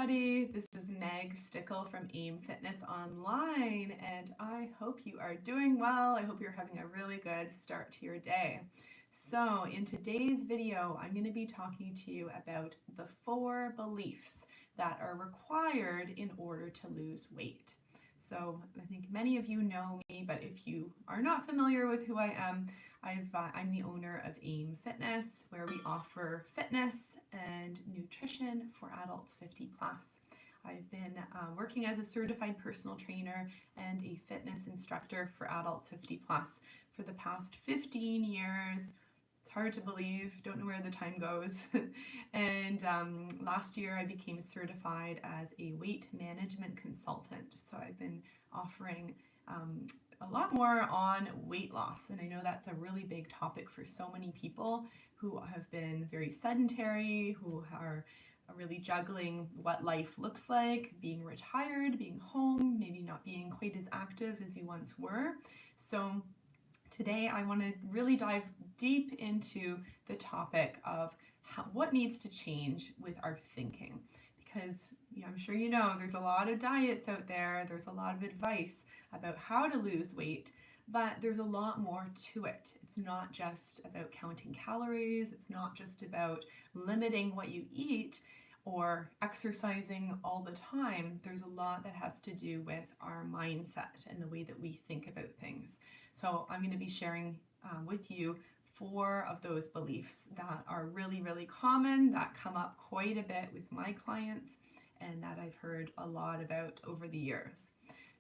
everybody. This is Meg Stickle from AIM Fitness Online, and I hope you are doing well. I hope you're having a really good start to your day. So in today's video, I'm going to be talking to you about the 4 beliefs that are required in order to lose weight. So I think many of you know me, but if you are not familiar with who I am, I'm the owner of AIM Fitness, where we offer fitness and nutrition for adults 50 plus. I've been working as a certified personal trainer and a fitness instructor for adults 50 plus for the past 15 years. It's hard to believe, don't know where the time goes. And last year I became certified as a weight management consultant. So I've been offering a lot more on weight loss, and I know that's a really big topic for so many people who have been very sedentary, who are really juggling what life looks like, being retired, being home, maybe not being quite as active as you once were. So today I want to really dive deep into the topic of what needs to change with our thinking. Because I'm sure you know there's a lot of diets out there, there's a lot of advice about how to lose weight, but there's a lot more to it. It's not just about counting calories, it's not just about limiting what you eat or exercising all the time. There's a lot that has to do with our mindset and the way that we think about things. So I'm going to be sharing with you 4 of those beliefs that are really, really common, that come up quite a bit with my clients, and that I've heard a lot about over the years.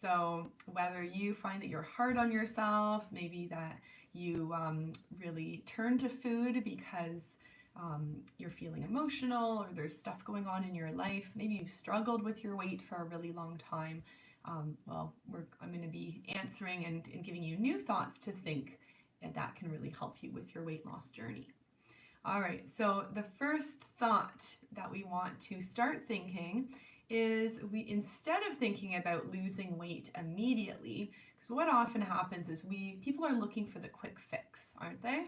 So whether you find that you're hard on yourself, maybe that you really turn to food because you're feeling emotional or there's stuff going on in your life, maybe you've struggled with your weight for a really long time, I'm going to be answering and giving you new thoughts to think, and that can really help you with your weight loss journey. All right, so the first thought that we want to start thinking is instead of thinking about losing weight immediately, because what often happens is people are looking for the quick fix, aren't they?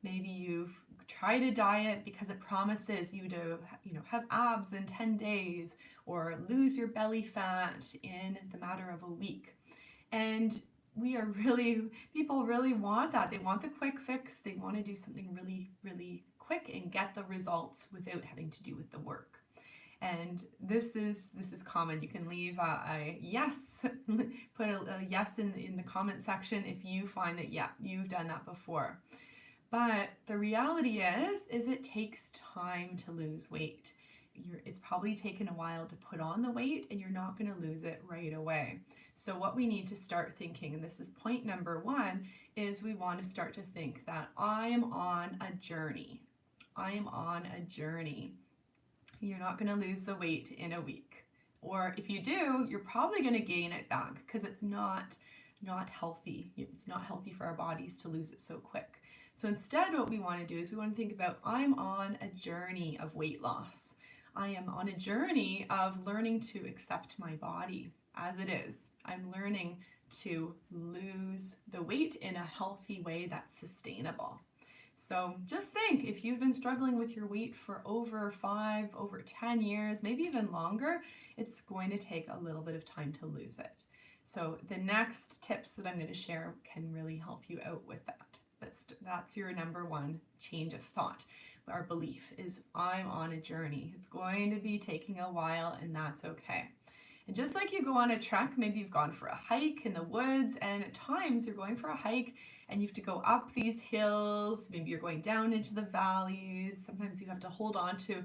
Maybe you've tried a diet because it promises you to have abs in 10 days or lose your belly fat in the matter of a week. And people really want that. They want the quick fix. They want to do something really, really quick and get the results without having to do with the work. And this is common. You can leave a yes, put a yes in the comment section if you find that, yeah, you've done that before. But the reality is it takes time to lose weight. It's probably taken a while to put on the weight, and you're not going to lose it right away. So what we need to start thinking, and this is point number 1, is we want to start to think that I am on a journey. I am on a journey. You're not going to lose the weight in a week. Or if you do, you're probably going to gain it back because it's not healthy. It's not healthy for our bodies to lose it so quick. So instead, what we want to do is we want to think about I'm on a journey of weight loss. I am on a journey of learning to accept my body as it is. I'm learning to lose the weight in a healthy way that's sustainable. So just think, if you've been struggling with your weight for over 10 years, maybe even longer, it's going to take a little bit of time to lose it. So the next tips that I'm going to share can really help you out with that. That's your number 1 change of thought. Our belief is I'm on a journey. It's going to be taking a while, and that's okay. And just like you go on a trek, maybe you've gone for a hike in the woods, and at times you're going for a hike and you have to go up these hills, maybe you're going down into the valleys, sometimes you have to hold on to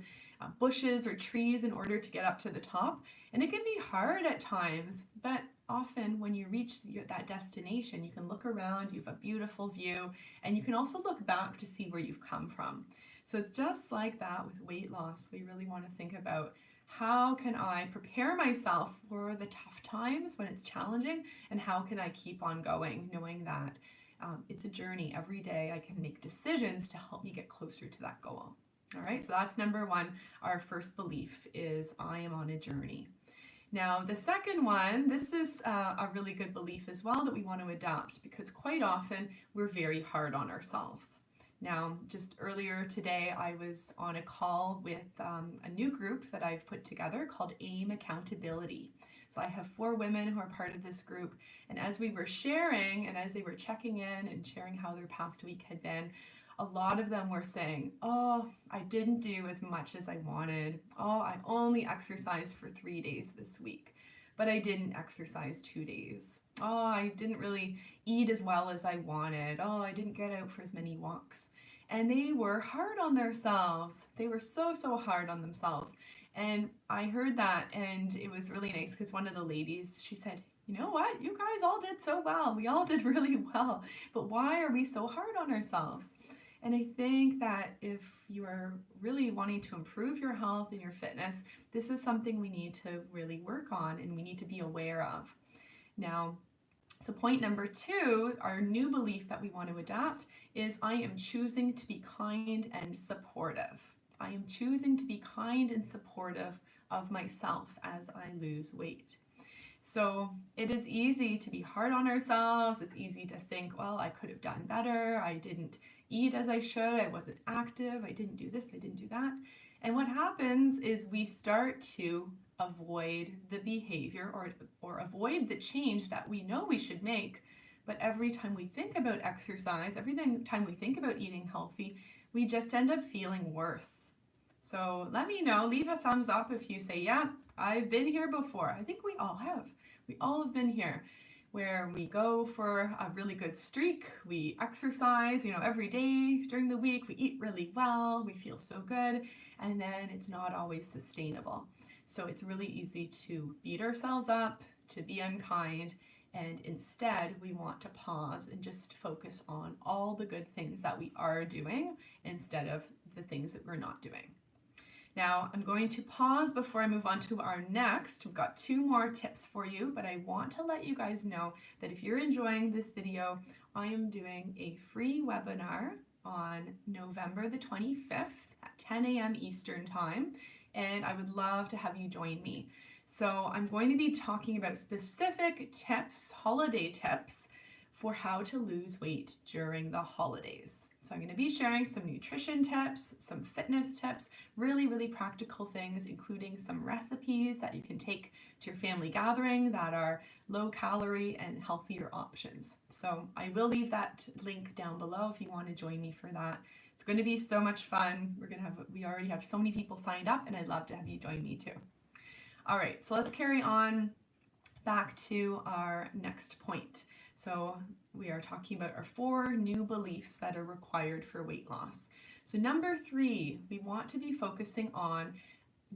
bushes or trees in order to get up to the top, and it can be hard at times, but often when you reach that destination, you can look around, you have a beautiful view, and you can also look back to see where you've come from. So it's just like that with weight loss. We really want to think about how can I prepare myself for the tough times when it's challenging, and how can I keep on going, knowing that it's a journey. Every day I can make decisions to help me get closer to that goal. All right, so that's number 1. Our first belief is I am on a journey. Now, the second one, this is a really good belief as well that we want to adopt, because quite often we're very hard on ourselves. Now, just earlier today, I was on a call with a new group that I've put together called AIM Accountability. So I have 4 women who are part of this group, and as we were sharing and as they were checking in and sharing how their past week had been, a lot of them were saying, oh, I didn't do as much as I wanted. Oh, I only exercised for 3 days this week, but I didn't exercise 2 days. Oh, I didn't really eat as well as I wanted. Oh, I didn't get out for as many walks. And they were hard on themselves. They were so, so hard on themselves. And I heard that, and it was really nice because one of the ladies, she said, you know what? You guys all did so well. We all did really well. But why are we so hard on ourselves? And I think that if you are really wanting to improve your health and your fitness, this is something we need to really work on and we need to be aware of. Now, so point number 2, our new belief that we want to adopt is I am choosing to be kind and supportive. I am choosing to be kind and supportive of myself as I lose weight. So it is easy to be hard on ourselves. It's easy to think, well, I could have done better. I didn't eat as I should. I wasn't active. I didn't do this. I didn't do that. And what happens is we start to avoid the behavior or avoid the change that we know we should make. But every time we think about exercise, every time we think about eating healthy, we just end up feeling worse. So let me know, leave a thumbs up if you say, yeah, I've been here before. I think we all have. We all have been here where we go for a really good streak. We exercise, every day during the week. We eat really well. We feel so good. And then it's not always sustainable. So it's really easy to beat ourselves up, to be unkind. And instead, we want to pause and just focus on all the good things that we are doing instead of the things that we're not doing. Now, I'm going to pause before I move on to our next. We've got 2 more tips for you, but I want to let you guys know that if you're enjoying this video, I am doing a free webinar on November the 25th at 10 a.m. Eastern Time, and I would love to have you join me. So I'm going to be talking about specific tips, holiday tips, for how to lose weight during the holidays. So I'm going to be sharing some nutrition tips, some fitness tips, really, really practical things, including some recipes that you can take to your family gathering that are low calorie and healthier options. So I will leave that link down below if you want to join me for that. It's going to be so much fun. We already have so many people signed up, and I'd love to have you join me too. All right, so let's carry on back to our next point. So we are talking about our 4 new beliefs that are required for weight loss. So number 3, we want to be focusing on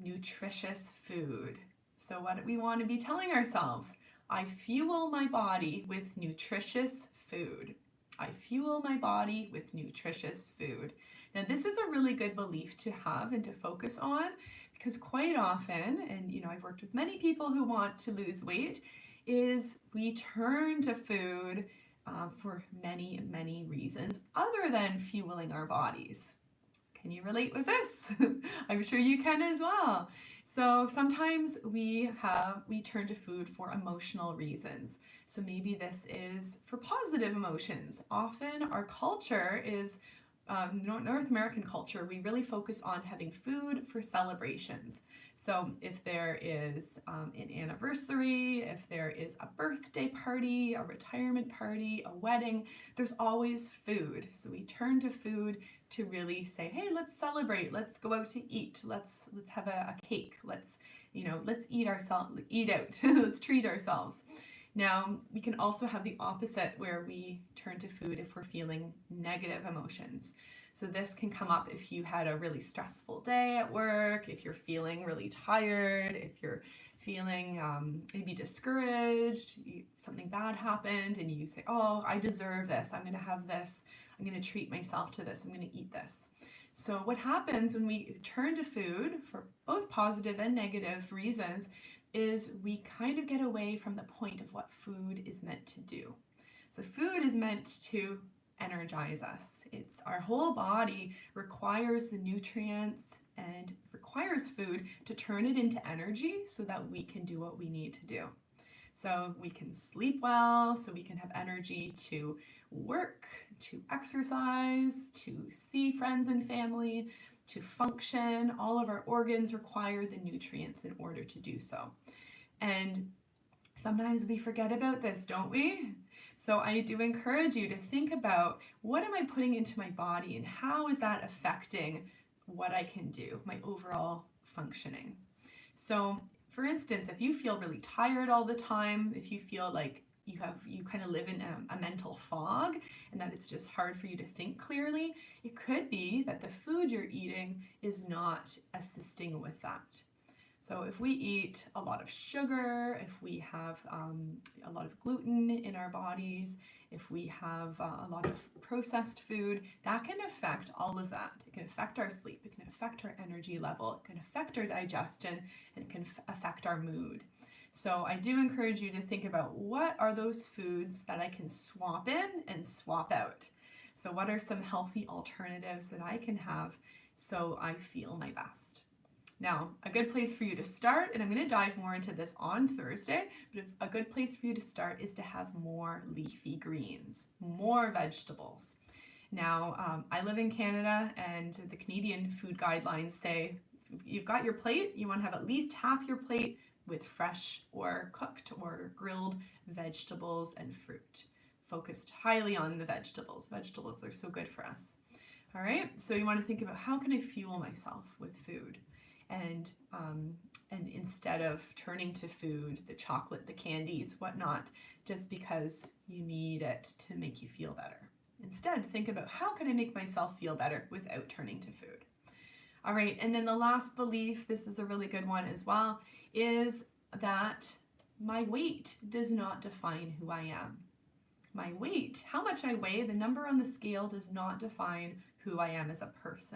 nutritious food. So what do we want to be telling ourselves? I fuel my body with nutritious food. I fuel my body with nutritious food. Now this is a really good belief to have and to focus on, because quite often, and I've worked with many people who want to lose weight, is we turn to food for many, many reasons other than fueling our bodies. Can you relate with this? I'm sure you can as well. So sometimes we turn to food for emotional reasons. So maybe this is for positive emotions. Often our culture is North American culture, we really focus on having food for celebrations. So if there is an anniversary, if there is a birthday party, a retirement party, a wedding, there's always food. So we turn to food to really say, hey, let's celebrate, let's go out to eat, let's have a cake, let's eat out, let's treat ourselves. Now, we can also have the opposite where we turn to food if we're feeling negative emotions. So this can come up if you had a really stressful day at work, if you're feeling really tired, if you're feeling maybe discouraged, something bad happened, and you say, oh, I deserve this, I'm going to have this, I'm going to treat myself to this, I'm going to eat this. So what happens when we turn to food for both positive and negative reasons is we kind of get away from the point of what food is meant to do. So food is meant to energize us. It's our whole body requires the nutrients and requires food to turn it into energy so that we can do what we need to do. so we can sleep well, so we can have energy to work, to exercise, to see friends and family, to function. All of our organs require the nutrients in order to do so. And sometimes we forget about this, don't we? So I do encourage you to think about, what am I putting into my body and how is that affecting what I can do, my overall functioning? So for instance, if you feel really tired all the time, if you feel like you kind of live in a mental fog and that it's just hard for you to think clearly, it could be that the food you're eating is not assisting with that. So if we eat a lot of sugar, if we have a lot of gluten in our bodies, if we have a lot of processed food, that can affect all of that. It can affect our sleep, it can affect our energy level, it can affect our digestion, and it can affect our mood. So I do encourage you to think about, what are those foods that I can swap in and swap out? So what are some healthy alternatives that I can have so I feel my best? Now, a good place for you to start, and I'm going to dive more into this on Thursday, but a good place for you to start is to have more leafy greens, more vegetables. Now, I live in Canada, and the Canadian food guidelines say you've got your plate, you want to have at least half your plate with fresh or cooked or grilled vegetables and fruit. Focused highly on the vegetables. Vegetables are so good for us. All right, so you want to think about, how can I fuel myself with food? And instead of turning to food, the chocolate, the candies, whatnot, just because you need it to make you feel better. Instead, think about, how can I make myself feel better without turning to food? All right, and then the last belief, this is a really good one as well, is that my weight does not define who I am. My weight, how much I weigh, the number on the scale does not define who I am as a person.